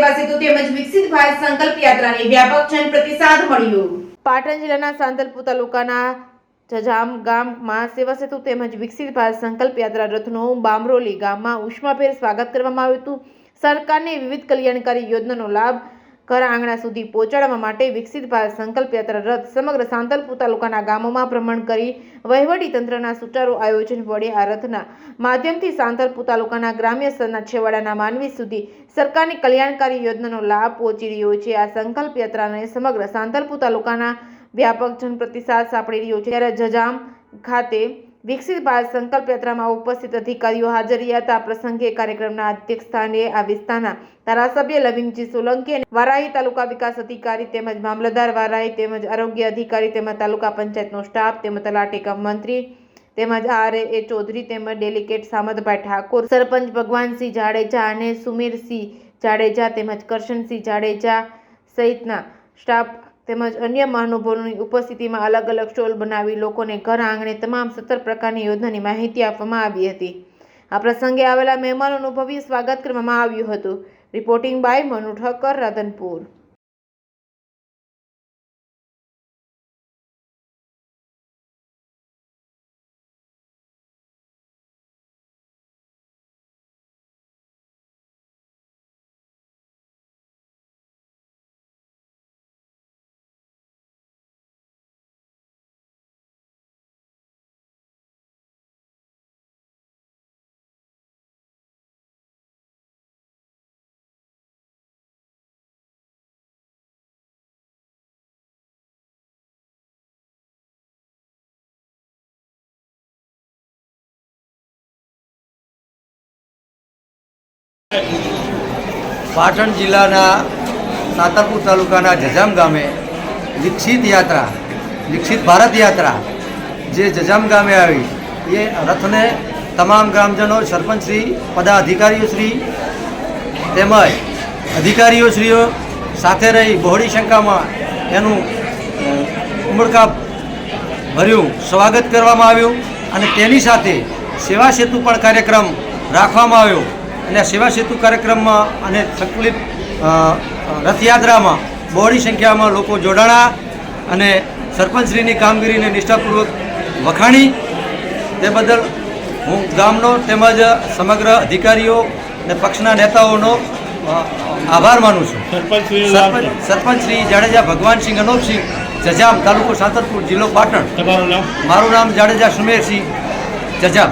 સેવા સેતુ તેમજ વિકસિત ભારત સંકલ્પ યાત્રાને વ્યાપક જન પ્રતિસાદ મળ્યો। પાટણ જિલ્લાના સાંતલપુર તાલુકાના જજામ ગામમાં સેવા સેતુ તેમજ વિકસિત ભારત સંકલ્પ યાત્રા રથનું બામરોલી ગામમાં ઉષ્માભેર સ્વાગત કરવામાં આવ્યું હતું। સરકારની વિવિધ કલ્યાણકારી યોજનાનો લાભ ઘર આંગણા સુધી પહોંચાડવા માટે વિકસિત ભારત સંકલ્પ યાત્રા રથ સમગ્ર સાંતલપુર તાલુકાના ગામોમાં ભ્રમણ કરી વહીવટી તંત્રના સુચારુ આયોજન વડે આ રથના માધ્યમથી સાંતલપુર તાલુકાના ગ્રામ્ય સ્તરના છેવાડાના માનવી સુધી સરકારની કલ્યાણકારી યોજનાનો લાભ પહોંચી રહ્યો છે। આ સંકલ્પ યાત્રાને સમગ્ર સાંતલપુર તાલુકાના વ્યાપક જન પ્રતિસાદ સાંપડી રહ્યો છે। ત્યારે જજામ ખાતે વિકસિત ભારત સંકલ્પ યાત્રામાં ઉપસ્થિત અધિકારીઓ હાજર રહ્યા હતા। પ્રસંગે કાર્યક્રમના અધ્યક્ષ સ્થાને આ વિસ્તારના ધારાસભ્ય લવિંગજી સોલંકી અને વારાહી તાલુકા વિકાસ અધિકારી તેમજ મામલતદાર વારાહી તેમજ આરોગ્ય અધિકારી તેમજ તાલુકા પંચાયતનો સ્ટાફ તેમજ તલાટી કમ મંત્રી તેમજ RA ચૌધરી તેમજ ડેલિગેટ સામતભાઈ ઠાકોર, સરપંચ ભગવાનસિંહ જાડેજા અને સુમેરસિંહ જાડેજા તેમજ કરશનસિંહ જાડેજા સહિતના સ્ટાફ તેમજ અન્ય મહાનુભાવોની ઉપસ્થિતિમાં અલગ અલગ સ્ટોલ બનાવી લોકોને ઘર આંગણે તમામ 17 પ્રકારની યોજનાની માહિતી આપવામાં આવી હતી। આ પ્રસંગે આવેલા મહેમાનોનું ભવ્ય સ્વાગત કરવામાં આવ્યું હતું। Reporting by Manu Thakkar, Radhanpur. પાટણ જિલ્લાના સાંતલપુર તાલુકાના જજામ ગામે વિકસિત યાત્રા, વિકસિત ભારત યાત્રા જે જજામ ગામે આવી એ રથને તમામ ગ્રામજનો, સરપંચશ્રી, પદાધિકારીઓશ્રી તેમજ અધિકારીઓશ્રીઓ સાથે રહી બહોળી સંખ્યામાં એનું ઉમળકા ભર્યું સ્વાગત કરવામાં આવ્યું અને તેની સાથે સેવા સેતુ પણ કાર્યક્રમ રાખવામાં આવ્યો અને સેવા સેતુ કાર્યક્રમમાં અને સંકલિત રથયાત્રામાં બહોળી સંખ્યામાં લોકો જોડાણા અને સરપંચશ્રીની કામગીરીને નિષ્ઠાપૂર્વક વખાણી। તે બદલ હું ગામનો તેમજ સમગ્ર અધિકારીઓ અને પક્ષના નેતાઓનો આભાર માનું છું। સરપંચશ્રી જાડેજા ભગવાનસિંહ અનોપસિંહ, જજામ, તાલુકો સાંતલપુર, જિલ્લો પાટણ। મારું નામ જાડેજા સુમેરસિંહ, જજામ।